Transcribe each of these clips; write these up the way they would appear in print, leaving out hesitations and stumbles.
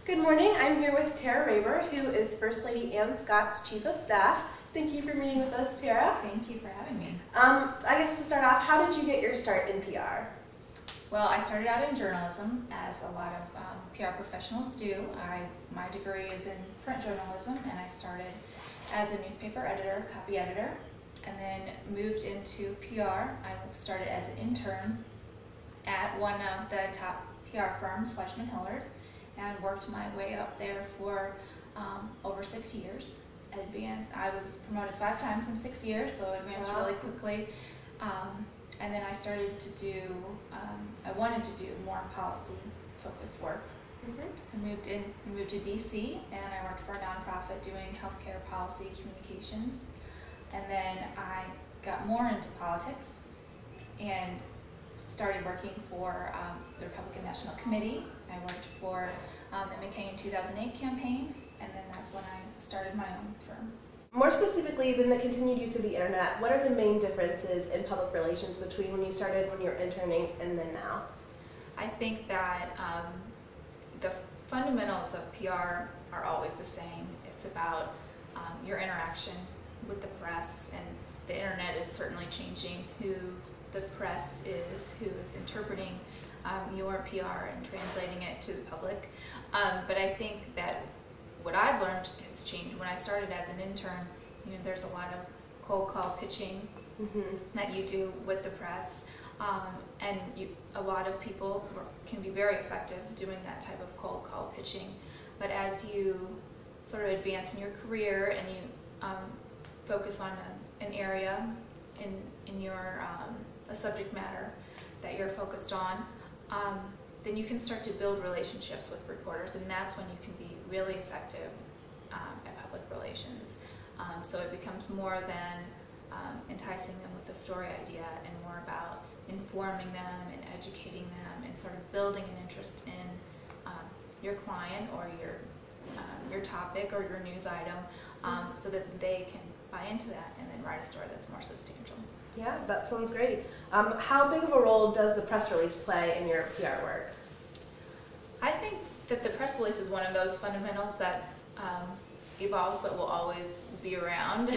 Good morning. I'm here with Tara Raber, who is First Lady Ann Scott's Chief of Staff. Thank you for meeting with us, Tara. Thank you for having me. I guess to start off, how did you get your start in PR? Well, I started out in journalism, as a lot of PR professionals do. My degree is in print journalism, and I started as a newspaper editor, copy editor, and then moved into PR. I started as an intern at one of the top PR firms, Fleishman Hillard, and worked my way up there for over 6 years. I was promoted 5 times in 6 years, so I advanced really quickly. And then I started to do, I wanted to do more policy-focused work. I moved to DC, and I worked for a nonprofit doing healthcare policy communications. And then I got more into politics and started working for the Republican National Committee. I worked for the McCain 2008 campaign, and then that's when I started my own firm. More specifically than the continued use of the internet, what are the main differences in public relations between when you started, when you were interning, and then now? I think that the fundamentals of PR are always the same. It's about your interaction with the press, and the internet is certainly changing who the press is, who is interpreting your PR and translating it to the public. But I think that what I've learned has changed. When I started as an intern, there's a lot of cold call pitching that you do with the press, and a lot of people can be very effective doing that type of cold call pitching. But as you sort of advance in your career and you focus on an area in your a subject matter that you're focused on, then you can start to build relationships with reporters, and that's when you can be really effective at public relations. So it becomes more than enticing them with the story idea, and more about informing them and educating them and sort of building an interest in your client or your topic or your news item, so that they can buy into that and then write a story that's more substantial. Yeah, that sounds great. How big of a role does the press release play in your PR work? I think that the press release is one of those fundamentals that evolves but will always be around.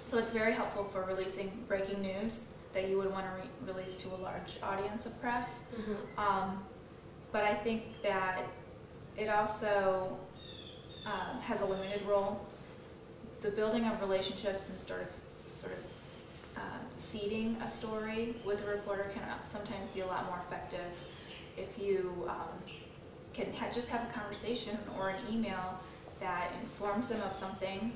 So it's very helpful for releasing breaking news that you would want to release to a large audience of press. But I think that it also has a limited role. The building of relationships and sort of seeding a story with a reporter can sometimes be a lot more effective if you can just have a conversation or an email that informs them of something,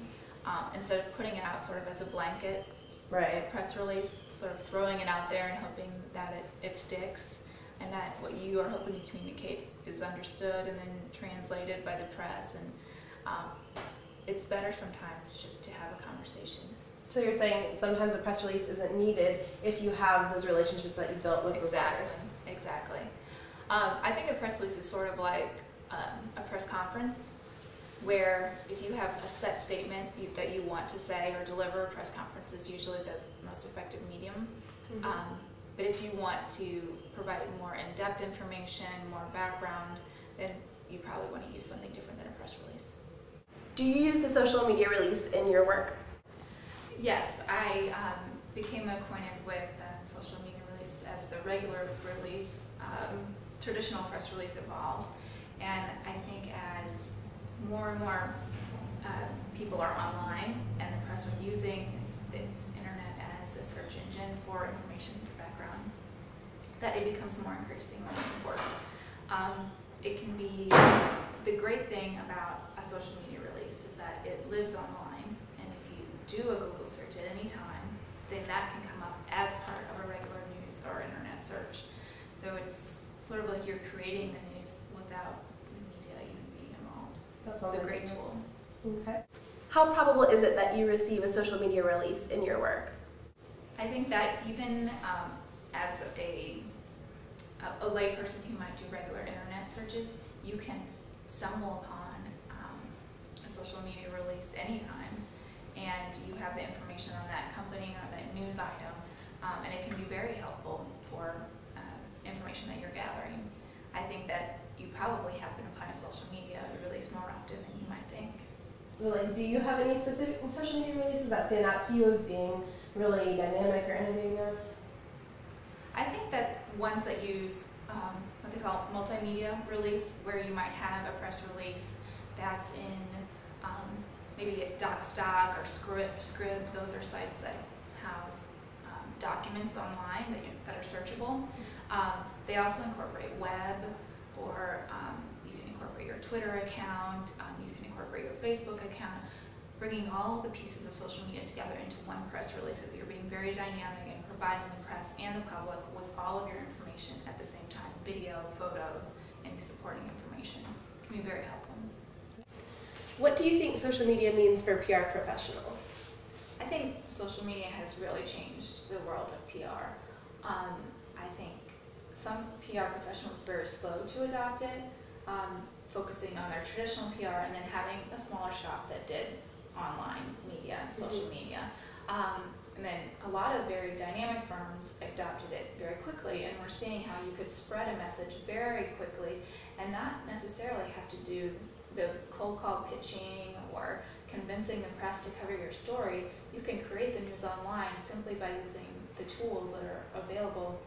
instead of putting it out sort of as a blanket press release, sort of throwing it out there and hoping that it sticks, and that what you are hoping to communicate is understood and then translated by the press. And it's better sometimes just to have a conversation. So you're saying sometimes a press release isn't needed if you have those relationships that you built with reporters. Exactly. I think a press release is sort of like a press conference, where if you have a set statement that you want to say or deliver, a press conference is usually the most effective medium. But if you want to provide more in-depth information, more background, then you probably want to use something different than a press release. Do you use the social media release in your work? Yes, I became acquainted with social media release as the regular release. Traditional press release evolved, and I think as more and more people are online and the press are using the internet as a search engine for information background, that it becomes more increasingly important. It can be, the great thing about a social media release is that it lives online, and if you do a Google search at any time, then that can come up as part of a regular news or internet search. So it's sort of like you're creating the news without the media even being involved. It's a great tool. Okay. How probable is it that you receive a social media release in your work? I think that even as a layperson who might do regular internet searches, you can stumble upon a social media release anytime, and you have the information on that company or that news item, and it can be very helpful for information that you're gathering. I think that you probably happen to find a social media release more often than you might think. Really, do you have any specific social media releases that stand out to you as being really dynamic or innovative? I think that ones that use what they call multimedia release, where you might have a press release that's in maybe a DocStock or Scrib. Those are sites that house documents online that are searchable. They also incorporate web, or you can incorporate your Twitter account, you can incorporate your Facebook account, bringing all the pieces of social media together into one press release so that you're being very dynamic and providing the press and the public with all of your information at the same time, video, photos, any supporting information. It can be very helpful. What do you think social media means for PR professionals? I think social media has really changed the world of PR. I think some PR professionals were very slow to adopt it, focusing on their traditional PR and then having a smaller shop that did online media, social media. And then a lot of very dynamic firms adopted it very quickly, and we're seeing how you could spread a message very quickly and not necessarily have to do the cold call pitching or convincing the press to cover your story. You can create the news online simply by using the tools that are available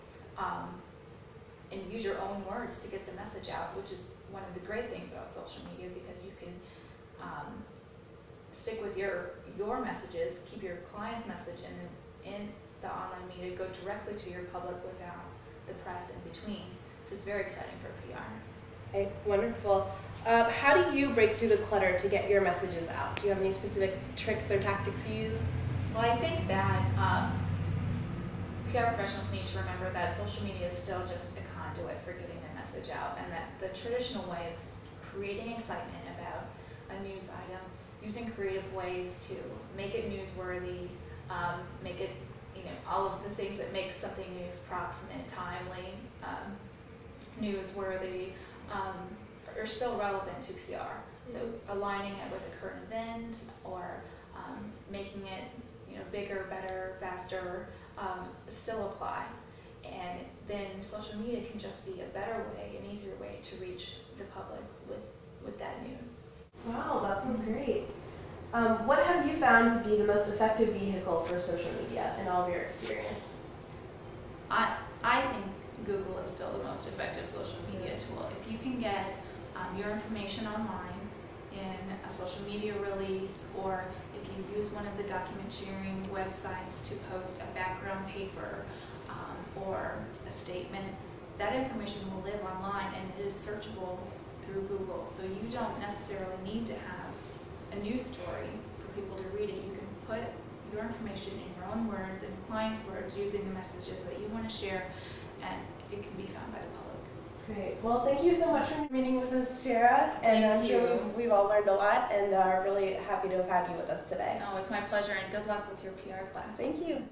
and use your own words to get the message out, which is one of the great things about social media, because you can stick with your messages, keep your client's message in the online media, go directly to your public without the press in between, which is very exciting for PR. Okay, wonderful. How do you break through the clutter to get your messages out? Do you have any specific tricks or tactics you use? Well, I think that PR professionals need to remember that social media is still just a conduit for getting the message out, and that the traditional way of creating excitement about a news item, using creative ways to make it newsworthy, make it, all of the things that make something news proximate, timely, newsworthy, are still relevant to PR. So aligning it with a current event, or making it bigger, better, faster, still apply. And then social media can just be a better way, an easier way to reach the public with that news. Wow, that sounds great. What have you found to be the most effective vehicle for social media in all of your experience? I think Google is still the most effective social media tool. If you can get your information online in a social media release, or if you use one of the document sharing websites to post a background paper or a statement, that information will live online and it is searchable through Google. So you don't necessarily need to have a news story for people to read it. You can put your information in your own words and clients' words using the messages that you want to share, and it can be found by the public. Great. Well, thank you so much for meeting with us, Tara. And I'm sure we've all learned a lot, and are really happy to have had you with us today. Oh, it's my pleasure, and good luck with your PR class. Thank you.